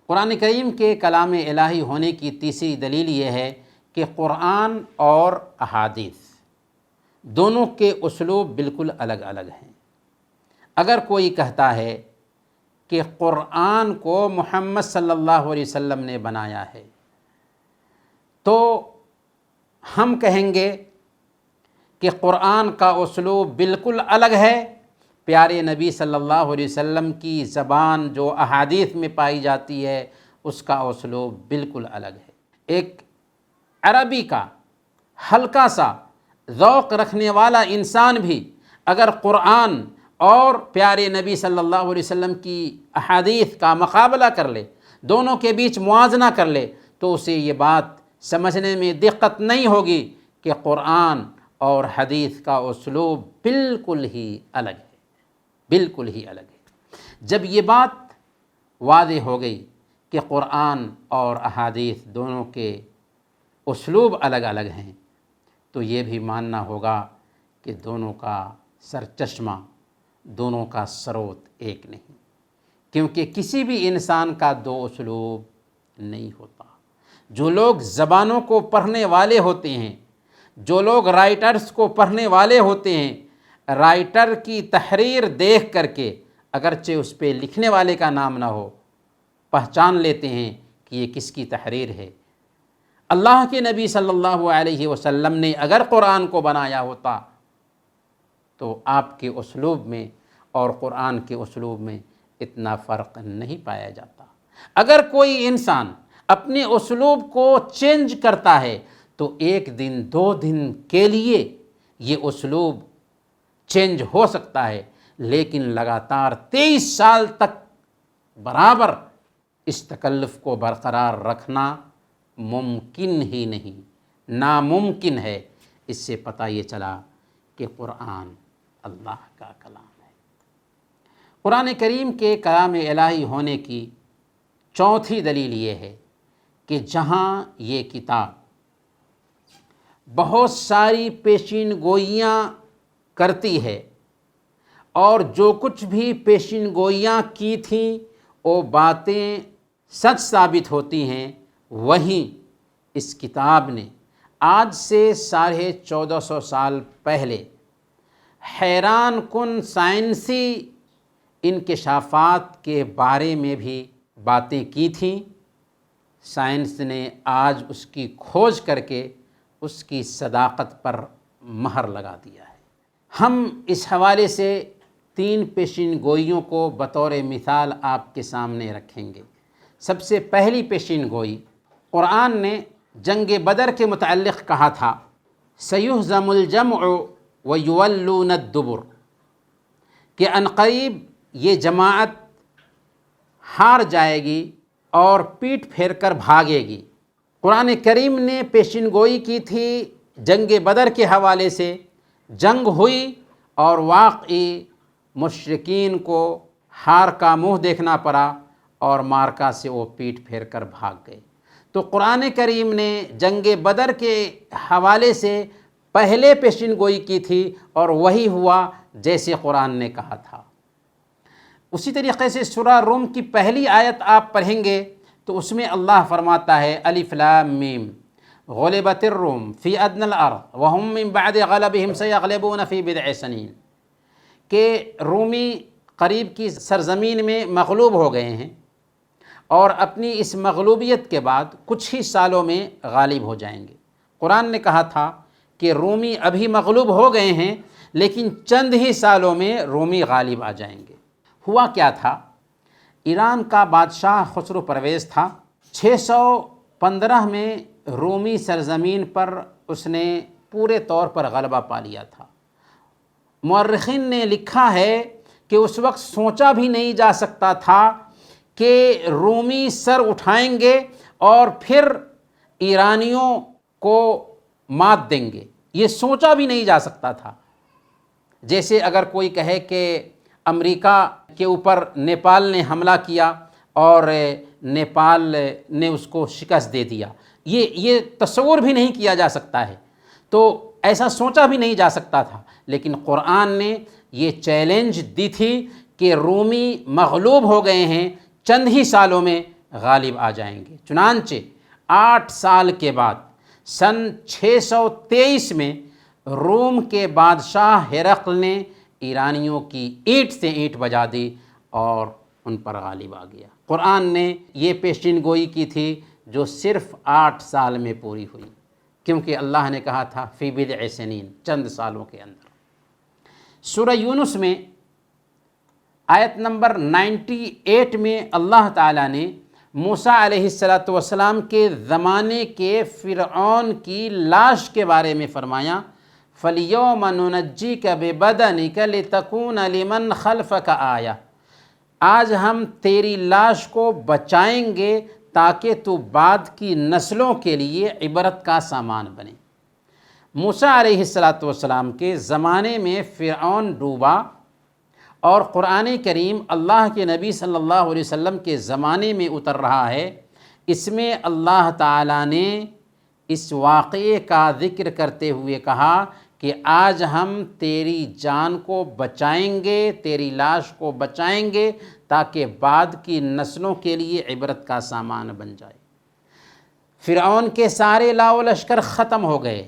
قرآن کریم کے کلام الہی ہونے کی تیسری دلیل یہ ہے کہ قرآن اور احادیث دونوں کے اسلوب بالکل الگ الگ ہیں۔ اگر کوئی کہتا ہے کہ قرآن کو محمد صلی اللہ علیہ وسلم نے بنایا ہے تو ہم کہیں گے کہ قرآن کا اسلوب بالکل الگ ہے، پیارے نبی صلی اللہ علیہ وسلم کی زبان جو احادیث میں پائی جاتی ہے اس کا اسلوب بالکل الگ ہے۔ ایک عربی کا ہلکا سا ذوق رکھنے والا انسان بھی اگر قرآن اور پیارے نبی صلی اللہ علیہ وسلم کی احادیث کا مقابلہ کر لے، دونوں کے بیچ موازنہ کر لے، تو اسے یہ بات سمجھنے میں دقت نہیں ہوگی کہ قرآن اور حدیث کا اسلوب بالکل ہی الگ ہے، بالکل ہی الگ ہے۔ جب یہ بات واضح ہو گئی کہ قرآن اور احادیث دونوں کے اسلوب الگ الگ ہیں تو یہ بھی ماننا ہوگا کہ دونوں کا سرچشمہ، دونوں کا سروت ایک نہیں، کیونکہ کسی بھی انسان کا دو اسلوب نہیں ہوتا۔ جو لوگ زبانوں کو پڑھنے والے ہوتے ہیں، جو لوگ رائٹرز کو پڑھنے والے ہوتے ہیں، رائٹر کی تحریر دیکھ کر کے اگرچہ اس پہ لکھنے والے کا نام نہ ہو، پہچان لیتے ہیں کہ یہ کس کی تحریر ہے۔ اللہ کے نبی صلی اللہ علیہ وسلم نے اگر قرآن کو بنایا ہوتا تو آپ کے اسلوب میں اور قرآن کے اسلوب میں اتنا فرق نہیں پایا جاتا۔ اگر کوئی انسان اپنے اسلوب کو چینج کرتا ہے تو ایک دن دو دن کے لیے یہ اسلوب چینج ہو سکتا ہے، لیکن لگاتار 23 سال تک برابر اس تکلف کو برقرار رکھنا ممکن ہی نہیں، ناممکن ہے۔ اس سے پتہ یہ چلا کہ قرآن اللہ کا کلام ہے۔ قرآن کریم کے کلام الہی ہونے کی چوتھی دلیل یہ ہے کہ جہاں یہ کتاب بہت ساری پیشین گوئیاں کرتی ہے اور جو کچھ بھی پیشین گوئیاں کی تھیں وہ باتیں سچ ثابت ہوتی ہیں، وہیں اس کتاب نے آج سے 1450 سال پہلے حیران کن سائنسی انکشافات کے بارے میں بھی باتیں کی تھیں۔ سائنس نے آج اس کی کھوج کر کے اس کی صداقت پر مہر لگا دیا ہے۔ ہم اس حوالے سے 3 پیشین گوئیوں کو بطور مثال آپ کے سامنے رکھیں گے۔ سب سے پہلی پیشین گوئی، قرآن نے جنگ بدر کے متعلق کہا تھا سَيُهْزَمُ الْجَمْعُ وَيُوَلُّونَ الدُّبُرَ، کہ عنقریب یہ جماعت ہار جائے گی اور پیٹ پھیر کر بھاگے گی۔ قرآن کریم نے پیشین گوئی کی تھی جنگ بدر کے حوالے سے، جنگ ہوئی اور واقعی مشرکین کو ہار کا منہ دیکھنا پڑا اور مارکا سے وہ پیٹ پھیر کر بھاگ گئے۔ تو قرآن کریم نے جنگ بدر کے حوالے سے پہلے پیشین گوئی کی تھی اور وہی ہوا جیسے قرآن نے کہا تھا۔ اسی طریقے سے سورہ روم کی پہلی آیت آپ پڑھیں گے تو اس میں اللہ فرماتا ہے الف لام میم غلبت الروم فی ادنی الارض وهم من بعد غلبهم سیغلبون فی بضع سنین، کہ رومی قریب کی سرزمین میں مغلوب ہو گئے ہیں اور اپنی اس مغلوبیت کے بعد کچھ ہی سالوں میں غالب ہو جائیں گے۔ قرآن نے کہا تھا کہ رومی ابھی مغلوب ہو گئے ہیں لیکن چند ہی سالوں میں رومی غالب آ جائیں گے۔ ہوا کیا تھا؟ ایران کا بادشاہ خسرو پرویز تھا۔ 615 میں رومی سرزمین پر اس نے پورے طور پر غلبہ پا لیا تھا۔ مورخین نے لکھا ہے کہ اس وقت سوچا بھی نہیں جا سکتا تھا کہ رومی سر اٹھائیں گے اور پھر ایرانیوں کو مات دیں گے، یہ سوچا بھی نہیں جا سکتا تھا۔ جیسے اگر کوئی کہے کہ امریکہ کے اوپر نیپال نے حملہ کیا اور نیپال نے اس کو شکست دے دیا، یہ تصور بھی نہیں کیا جا سکتا ہے، تو ایسا سوچا بھی نہیں جا سکتا تھا۔ لیکن قرآن نے یہ چیلنج دی تھی کہ رومی مغلوب ہو گئے ہیں، چند ہی سالوں میں غالب آ جائیں گے۔ چنانچہ 8 سال کے بعد سن 623 میں روم کے بادشاہ ہرقل نے ایرانیوں کی اینٹ سے اینٹ بجا دی اور ان پر غالب آ گیا۔ قرآن نے یہ پیشین گوئی کی تھی جو صرف 8 سال میں پوری ہوئی، کیونکہ اللہ نے کہا تھا فی بضع سنین، چند سالوں کے اندر۔ سورہ یونس میں آیت نمبر 98 میں اللہ تعالیٰ نے موسیٰ علیہ السلام کے زمانے کے فرعون کی لاش کے بارے میں فرمایا فَالْيَوْمَ نُنَجِّيكَ بِبَدَنِكَ لِتَكُونَ لِمَنْ خَلْفَكَ آیَةً، آج ہم تیری لاش کو بچائیں گے تاکہ تو بعد کی نسلوں کے لیے عبرت کا سامان بنے۔ موسیٰ علیہ السلام کے زمانے میں فرعون ڈوبا، اور قرآن کریم اللہ کے نبی صلی اللہ علیہ وسلم کے زمانے میں اتر رہا ہے۔ اس میں اللہ تعالیٰ نے اس واقعے کا ذکر کرتے ہوئے کہا کہ آج ہم تیری جان کو بچائیں گے، تیری لاش کو بچائیں گے تاکہ بعد کی نسلوں کے لیے عبرت کا سامان بن جائے۔ فرعون کے سارے لاؤ لشکر ختم ہو گئے،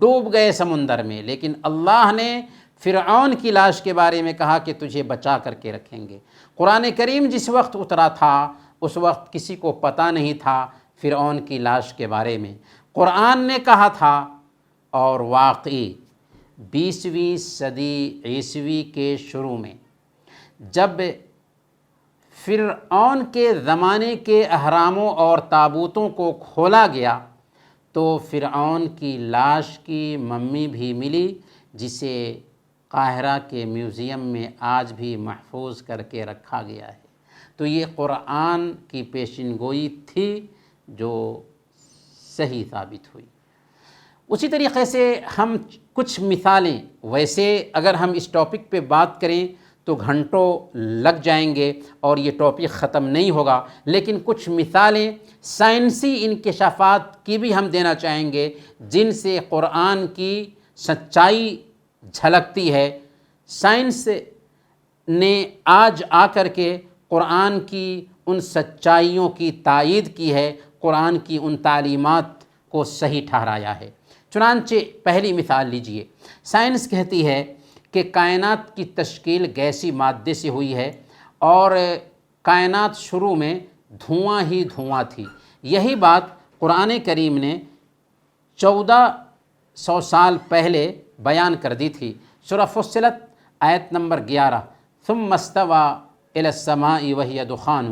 ڈوب گئے سمندر میں، لیکن اللہ نے فرعون کی لاش کے بارے میں کہا کہ تجھے بچا کر کے رکھیں گے۔ قرآن کریم جس وقت اترا تھا اس وقت کسی کو پتہ نہیں تھا فرعون کی لاش کے بارے میں، قرآن نے کہا تھا، اور واقعی 20ویں صدی عیسوی کے شروع میں جب فرعون کے زمانے کے اہراموں اور تابوتوں کو کھولا گیا تو فرعون کی لاش کی ممی بھی ملی، جسے قاہرہ کے میوزیم میں آج بھی محفوظ کر کے رکھا گیا ہے۔ تو یہ قرآن کی پیشین گوئی تھی جو صحیح ثابت ہوئی۔ اسی طریقے سے ہم کچھ مثالیں، ویسے اگر ہم اس ٹاپک پہ بات کریں تو گھنٹوں لگ جائیں گے اور یہ ٹاپک ختم نہیں ہوگا، لیکن کچھ مثالیں سائنسی انکشافات کی بھی ہم دینا چاہیں گے جن سے قرآن کی سچائی جھلکتی ہے۔ سائنس نے آج آ کر کے قرآن کی ان سچائیوں کی تائید کی ہے، قرآن کی ان تعلیمات کو صحیح ٹھہرایا ہے۔ چنانچہ پہلی مثال لیجئے، سائنس کہتی ہے کہ کائنات کی تشکیل گیسی مادے سے ہوئی ہے، اور کائنات شروع میں دھواں ہی دھواں تھی۔ یہی بات قرآن کریم نے 1400 سال پہلے بیان کر دی تھی۔ سورہ فصلت آیت نمبر 11، ثم استوى الى السماء وهي دخان،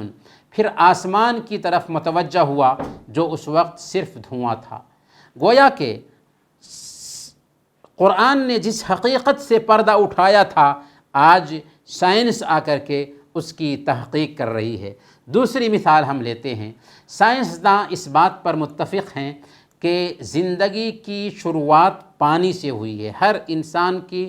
پھر آسمان کی طرف متوجہ ہوا جو اس وقت صرف دھواں تھا۔ گویا کہ قرآن نے جس حقیقت سے پردہ اٹھایا تھا آج سائنس آ کر کے اس کی تحقیق کر رہی ہے۔ دوسری مثال ہم لیتے ہیں، سائنسداں اس بات پر متفق ہیں کہ زندگی کی شروعات پانی سے ہوئی ہے۔ ہر انسان کی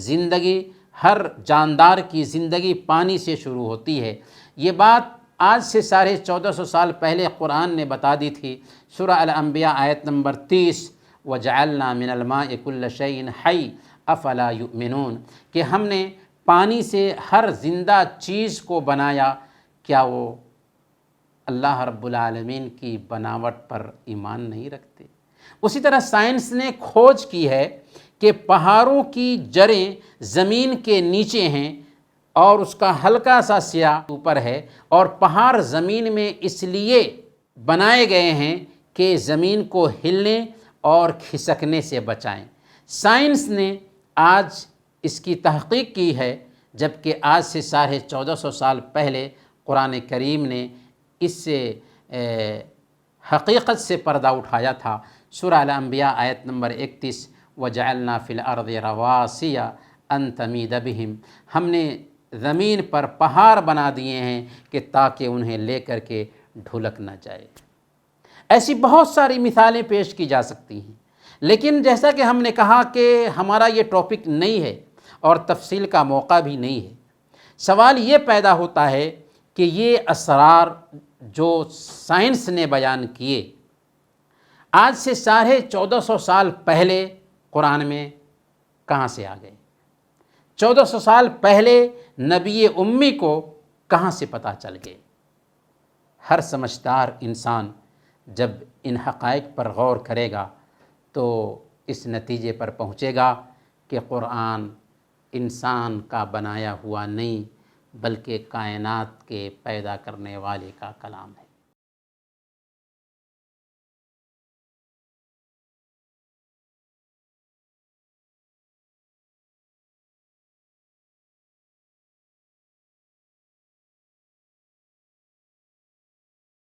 زندگی، ہر جاندار کی زندگی پانی سے شروع ہوتی ہے۔ یہ بات آج سے 1450 سال پہلے قرآن نے بتا دی تھی۔ سورہ الانبیاء آیت نمبر 30، وَجَعَلْنَا مِنَ الْمَاءِ كُلَّ شَيْءٍ حَيٍّ أَفَلَا يُؤْمِنُونَ، کہ ہم نے پانی سے ہر زندہ چیز کو بنایا، کیا وہ اللہ رب العالمین کی بناوٹ پر ایمان نہیں رکھتے؟ اسی طرح سائنس نے کھوج کی ہے کہ پہاڑوں کی جڑیں زمین کے نیچے ہیں اور اس کا ہلکا سا سیاہ اوپر ہے، اور پہاڑ زمین میں اس لیے بنائے گئے ہیں کہ زمین کو ہلنے اور کھسکنے سے بچائیں۔ سائنس نے آج اس کی تحقیق کی ہے، جبکہ آج سے 1450 سال پہلے قرآن کریم نے اس سے حقیقت سے پردہ اٹھایا تھا۔ سورہ الانبیاء آیت نمبر 31، وَجَعَلْنَا فِي الْأَرْضِ رَوَاسِيَ أَن تَمِيدَ بِهِمْ، ہم نے زمین پر پہاڑ بنا دیے ہیں کہ تاکہ انہیں لے کر کے ڈھلک نہ جائے۔ ایسی بہت ساری مثالیں پیش کی جا سکتی ہیں، لیکن جیسا کہ ہم نے کہا کہ ہمارا یہ ٹاپک نہیں ہے اور تفصیل کا موقع بھی نہیں ہے۔ سوال یہ پیدا ہوتا ہے کہ یہ اسرار جو سائنس نے بیان کیے آج سے 1450 سال پہلے قرآن میں کہاں سے آ گئے؟ 1400 سال پہلے نبی امی کو کہاں سے پتہ چل گئے؟ ہر سمجھدار انسان جب ان حقائق پر غور کرے گا تو اس نتیجے پر پہنچے گا کہ قرآن انسان کا بنایا ہوا نہیں بلکہ کائنات کے پیدا کرنے والے کا کلام ہے۔